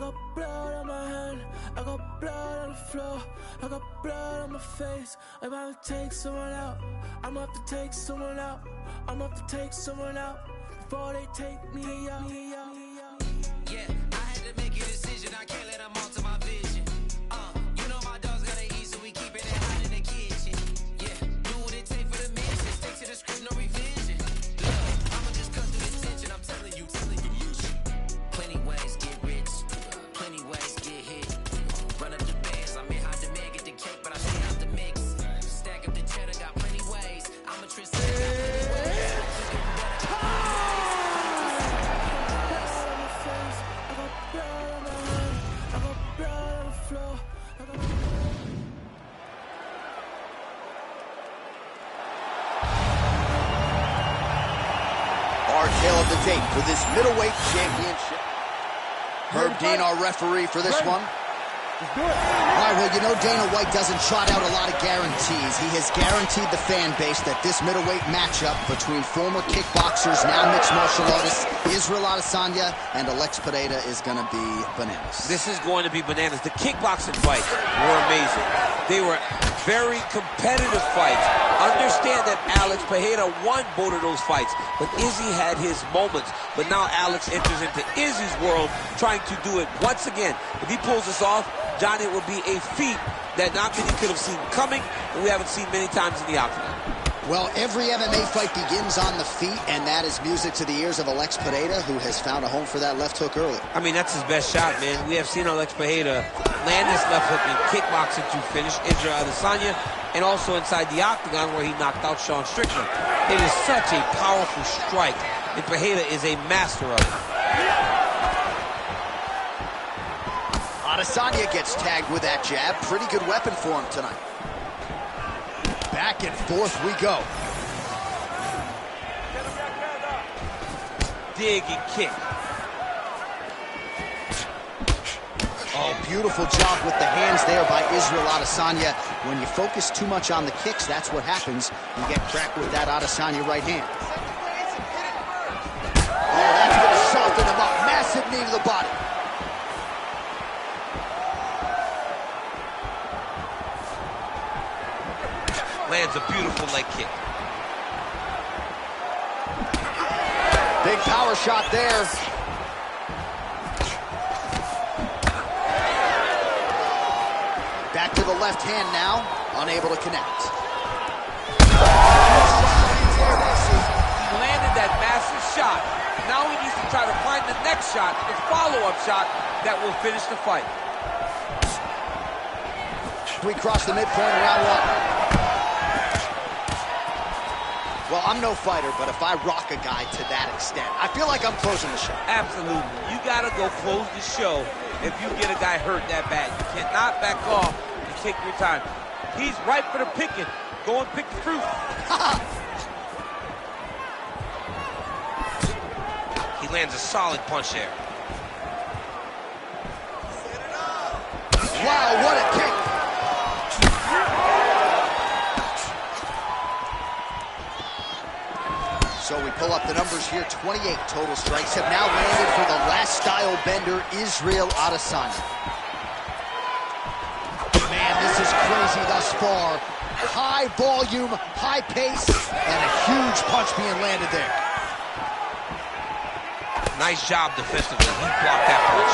got blood on my hand, I got blood on the floor, I got blood on my face. I'm about to take someone out, I'm about to take someone out, I'm about to take someone out before they take me out. Yeah, I had to make a decision, I can't let them alter my vision. You know my dog's gotta eat, so we keep it hot in the kitchen. Yeah, do what it take for the mission, stick to the script, no revision. Look, I'ma just cut through the tension, I'm telling you. Plenty ways get rich, plenty ways get hit. Run up the bands, I'm in high demand, get the cake, but I stay out the mix. Stack up the cheddar, got plenty ways. I'm a trendsetter, got plenty ways. I got blood on my hand, I got blood on the floor, I got Our tale of the tape for this middleweight championship. Herb Dean, our referee for this one. All right, well, you know Dana White doesn't trot out a lot of guarantees. He has guaranteed the fan base that this middleweight matchup between former kickboxers, now mixed martial artists, Israel Adesanya and Alex Pereira is going to be bananas. This is going to be bananas. The kickboxing fights were amazing. They were very competitive fights. Understand that Alex Pereira won both of those fights, but Izzy had his moments. But now Alex enters into Izzy's world, trying to do it once again. If he pulls this off, Johnny, it would be a feat that not many could have seen coming, and we haven't seen many times in the octagon. Well, every MMA fight begins on the feet, and that is music to the ears of Alex Pereira, who has found a home for that left hook early. I mean, that's his best shot, man. We have seen Alex Pereira land this left hook in kickboxing to finish Israel Adesanya, and also inside the octagon where he knocked out Sean Strickland. It is such a powerful strike, and Pereira is a master of it. Adesanya gets tagged with that jab. Pretty good weapon for him tonight. Back and forth we go. Dig and kick. Oh, beautiful job with the hands there by Israel Adesanya. When you focus too much on the kicks, that's what happens. You get cracked with that Adesanya right hand. Oh, that's going to soften him up. Massive knee to the body. Lands a beautiful leg kick. Big power shot there. Back to the left hand now, unable to connect. He landed that massive shot. Now he needs to try to find the next shot, the follow-up shot that will finish the fight. We cross the midpoint of round one. Well, I'm no fighter, but if I rock a guy to that extent, I feel like I'm closing the show. Absolutely. You got to go close the show if you get a guy hurt that bad. You cannot back off and take your time. He's ripe for the picking. Go and pick the fruit. He lands a solid punch there. Wow, what a kick. So we pull up the numbers here. 28 total strikes have now landed for the last style bender, Israel Adesanya. Man, this is crazy thus far. High volume, high pace, and a huge punch being landed there. Nice job defensively. He blocked that punch.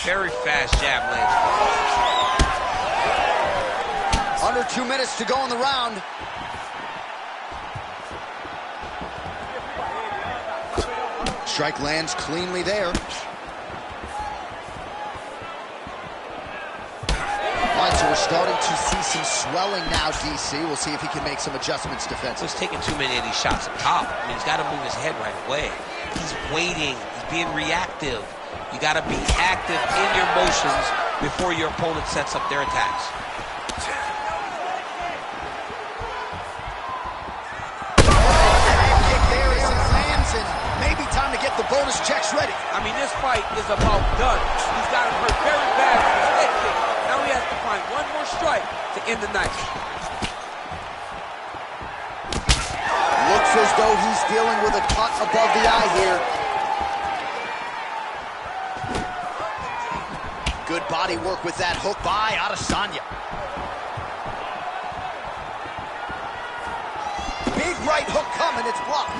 Very fast jab lands. Under 2 minutes to go in the round. Strike lands cleanly there. All right, so we're starting to see some swelling now, DC. We'll see if he can make some adjustments defensively. He's taking too many of these shots up top. I mean, he's got to move his head right away. He's waiting. He's being reactive. You got to be active in your motions before your opponent sets up their attacks. Maybe time to get the bonus checks ready. I mean, this fight is about done. He's got him hurt very bad with his head kick. Now he has to find one more strike to end the night. Looks as though he's dealing with a cut above the eye here. body work with that hook by Adesanya. Big right hook coming, it's blocked.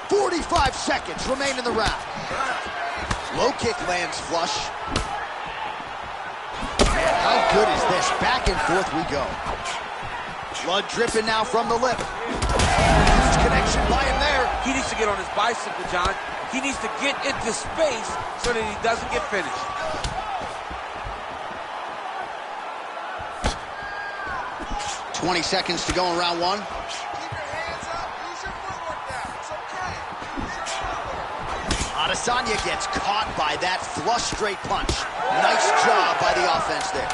45 seconds remain in the round. Low kick lands flush. Man, how good is this? Back and forth we go. Blood dripping now from the lip. Huge connection by him there. He needs to get on his bicycle, John. He needs to get into space so that he doesn't get finished. – 20 seconds to go in round one. Adesanya gets caught by that flush straight punch. Nice job by the offense there.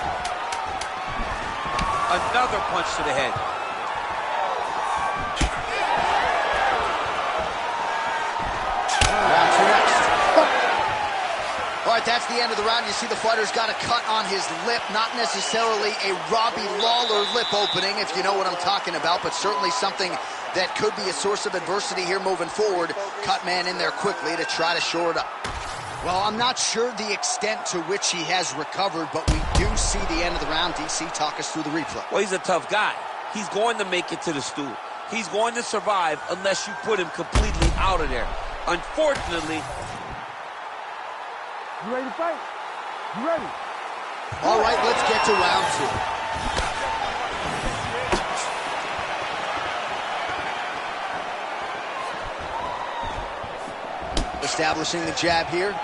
Another punch to the head. Round two next. All right, that's the end of the round. You see the fighter's got a cut on his lip. Not necessarily a Robbie Lawler lip opening, if you know what I'm talking about, but certainly something that could be a source of adversity here moving forward. Cut man in there quickly to try to shore it up. Well, I'm not sure the extent to which he has recovered, but we do see the end of the round. DC, talk us through the replay. Well, he's a tough guy. He's going to make it to the stool. He's going to survive unless you put him completely out of there. Unfortunately... You ready to fight? You ready? All right, let's get to round two. Establishing the jab here.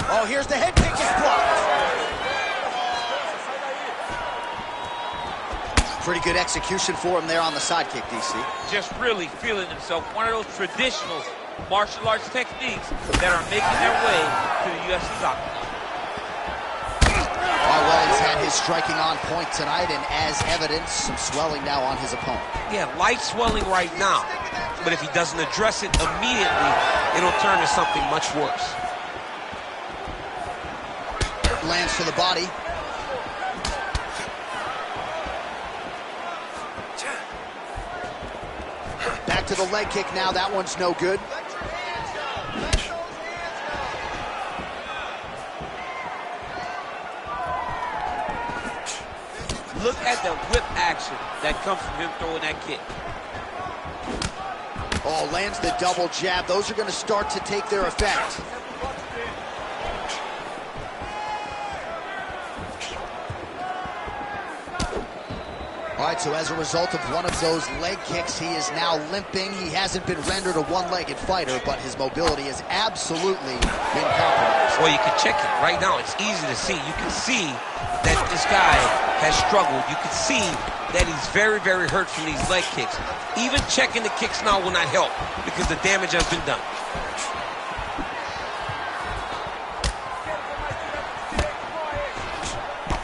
Oh, here's the head kick, it's blocked. Pretty good execution for him there on the side kick, DC. Just really feeling himself. One of those traditional martial arts techniques that are making their way to the UFC's octagon. Well, he's had his striking on point tonight, and as evidence, some swelling now on his opponent. Yeah, light swelling right now. But if he doesn't address it immediately, it'll turn to something much worse. Lands to the body. Back to the leg kick now. That one's no good. Look at the whip action that comes from him throwing that kick. Oh, lands the double jab. Those are going to start to take their effect. All right, so as a result of one of those leg kicks, he is now limping. He hasn't been rendered a one-legged fighter, but his mobility has absolutely been compromised. Well, you can check it right now. It's easy to see. You can see that this guy has struggled. You can see that he's very, very hurt from these leg kicks. Even checking the kicks now will not help because the damage has been done.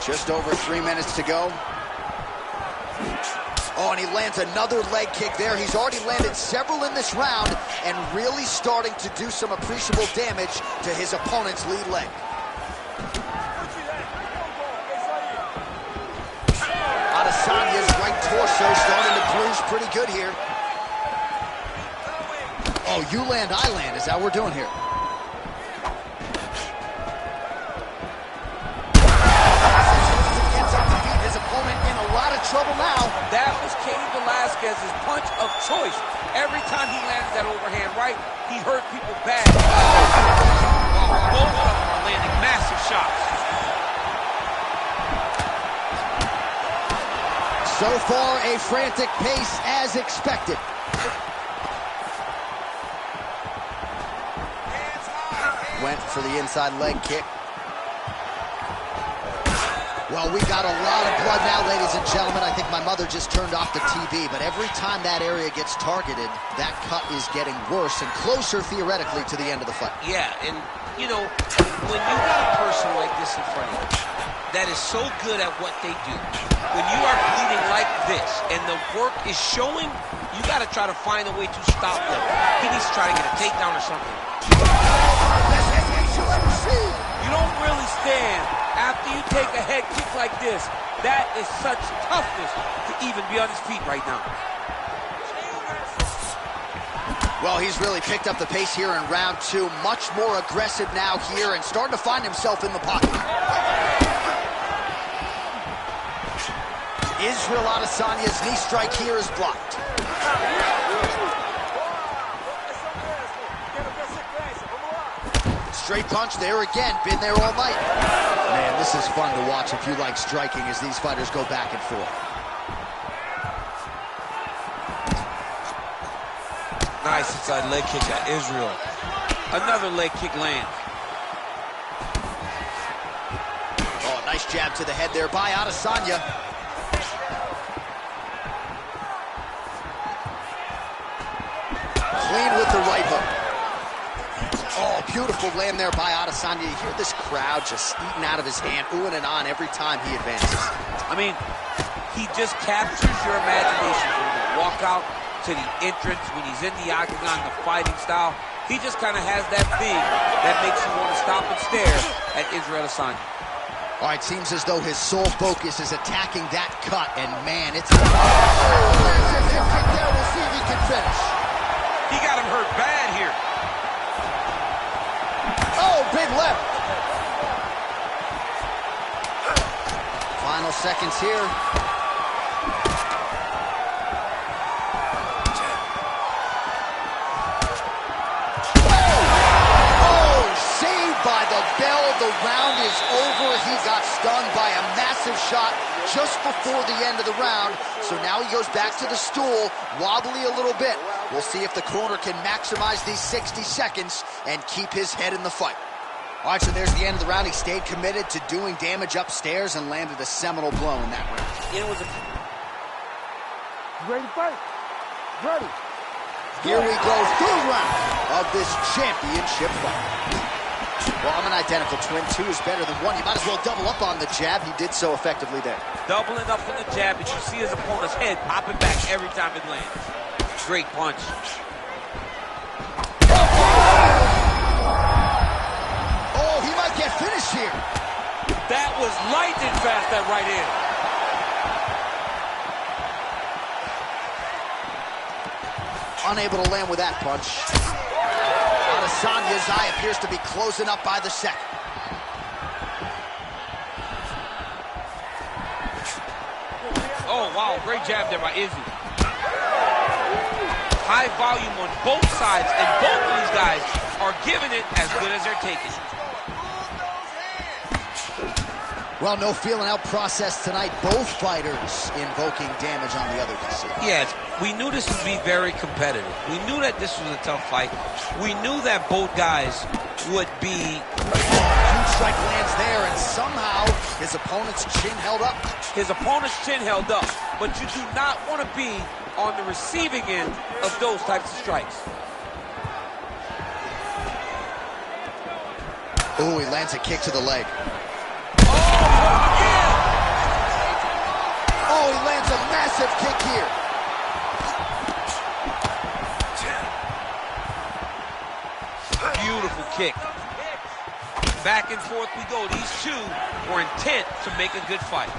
Just over 3 minutes to go. Oh, and he lands another leg kick there. He's already landed several in this round and really starting to do some appreciable damage to his opponent's lead leg. Adesanya's right torso starting to bruise pretty good here. Oh, you land, I land. Is that what we're doing here? Trouble now. That was Cain Velasquez's punch of choice. Every time he lands that overhand right, he hurt people bad. Both of them are landing massive shots. So far, a frantic pace as expected. Went for the inside leg kick. Well, we got a lot of blood now, ladies and gentlemen. I think my mother just turned off the TV, but every time that area gets targeted, that cut is getting worse and closer, theoretically, to the end of the fight. Yeah, and, you know, when you got a person like this in front of you that is so good at what they do, when you are bleeding like this and the work is showing, you got to try to find a way to stop them. He needs to try to get a takedown or something. You don't really stand after you take a head kick like this. That is such toughness to even be on his feet right now. Well, he's really picked up the pace here in round 2. Much more aggressive now here and starting to find himself in the pocket. Israel Adesanya's knee strike here is blocked. Straight punch there again, been there all night. Man, this is fun to watch if you like striking as these fighters go back and forth. Nice inside leg kick at Israel. Another leg kick lands. Oh, nice jab to the head there by Adesanya. Clean with the right hook. Oh, beautiful land there by Adesanya. You hear this crowd just eating out of his hand, oohing and on every time he advances. I mean, he just captures your imagination from the walkout to the entrance, when he's in the octagon, the fighting style. He just kind of has that thing that makes you want to stop and stare at Israel Adesanya. All right, seems as though his sole focus is attacking that cut, and man, it's... Oh, there's a hip kick there. We'll see if he can finish. He got him hurt bad here. Oh, big left. Final seconds here. By the bell, the round is over. He got stunned by a massive shot just before the end of the round. So now he goes back to the stool, wobbly a little bit. We'll see if the corner can maximize these 60 seconds and keep his head in the fight. All right, so there's the end of the round. He stayed committed to doing damage upstairs and landed a seminal blow in that round. It was a... Ready to fight? Ready. Here we go, third round of this championship fight. Well, I'm an identical twin. 2 is better than 1. You might as well double up on the jab. He did so effectively there. Doubling up on the jab, and you see his opponent's head popping back every time it lands. Great punch. Oh, he might get finished here. That was lightning fast, that right hand. Unable to land with that punch. Adesanya's eye appears to be closing up by the second. Oh, wow, great jab there by Izzy. High volume on both sides, and both of these guys are giving it as good as they're taking it. Well, no feeling out process tonight. Both fighters invoking damage on the other DC. Yes, we knew this would be very competitive. We knew that this was a tough fight. We knew that both guys would be... Huge strike lands there, and somehow his opponent's chin held up. His opponent's chin held up, but you do not want to be on the receiving end of those types of strikes. Oh, he lands a kick to the leg. Oh, he lands a massive kick here. Beautiful kick. Back and forth we go. These two were intent to make a good fight.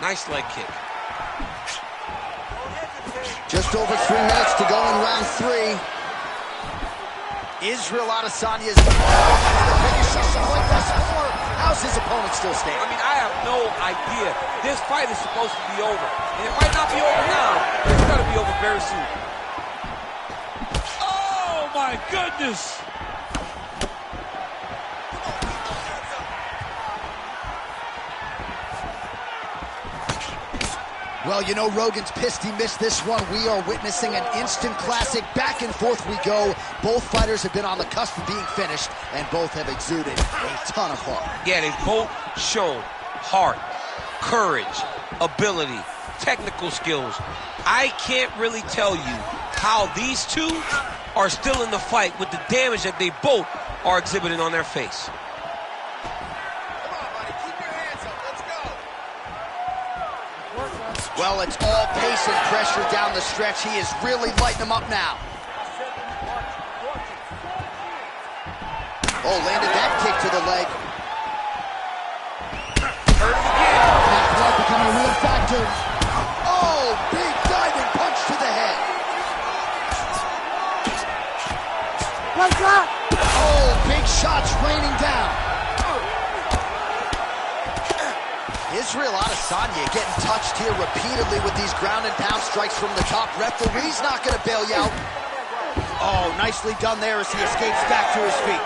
Nice leg kick. Just over 3 minutes to go in round 3. Israel Adesanya's how's his opponent still standing? I mean, I have no idea. This fight is supposed to be over. And it might not be over now, but it's going to be over very soon. Oh, my goodness. Well, you know, Rogan's pissed he missed this one. We are witnessing an instant classic. Back and forth we go. Both fighters have been on the cusp of being finished, and both have exuded a ton of heart. Yeah, they both showed heart, courage, ability, technical skills. I can't really tell you how these two are still in the fight with the damage that they both are exhibiting on their face. Well, it's all pace and pressure down the stretch. He is really lighting them up now. Oh, landed that kick to the leg. Oh, big shots raining down. Israel Adesanya getting touched here repeatedly with these ground and pound strikes from the top. Referee's not going to bail you out. Oh, nicely done there as he escapes back to his feet.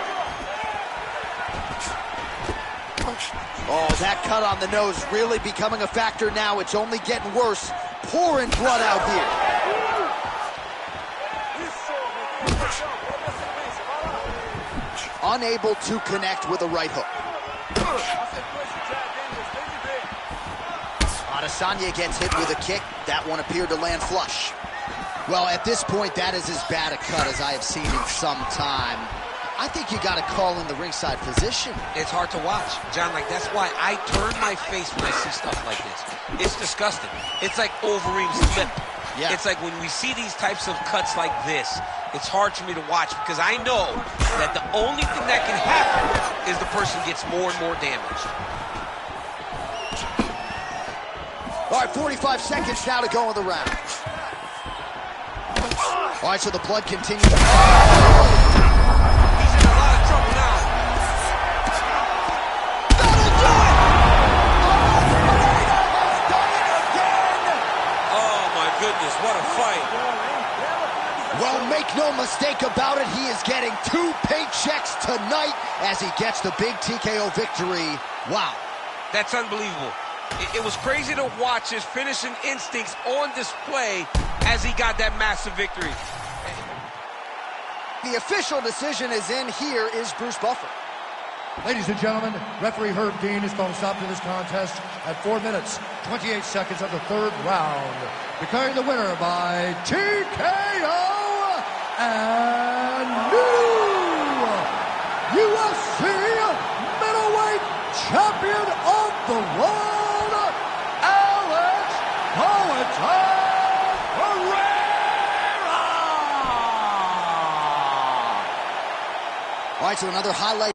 Oh, that cut on the nose really becoming a factor now. It's only getting worse. Pouring blood out here. Unable to connect with a right hook. Adesanya gets hit with a kick. That one appeared to land flush. Well, at this point, that is as bad a cut as I have seen in some time. I think you got to call in the ringside physician. It's hard to watch, John. Like, that's why I turn my face when I see stuff like this. It's disgusting. It's like Wolverine's lip. Yeah. It's like when we see these types of cuts like this, it's hard for me to watch because I know that the only thing that can happen is the person gets more and more damaged. All right, 45 seconds now to go in the round. All right, so the blood continues. He's in a lot of trouble now. Oh, my goodness, what a fight. Well, make no mistake about it, he is getting 2 paychecks tonight as he gets the big TKO victory. Wow. That's unbelievable. It was crazy to watch his finishing instincts on display as he got that massive victory. The official decision is in. Here is Bruce Buffer. Ladies and gentlemen, referee Herb Dean has called a stop to this contest at 4 minutes, 28 seconds of the 3rd round, declaring the winner by TKO and new UFC middleweight champion of the world, Alex Poatan. All right, so another highlight.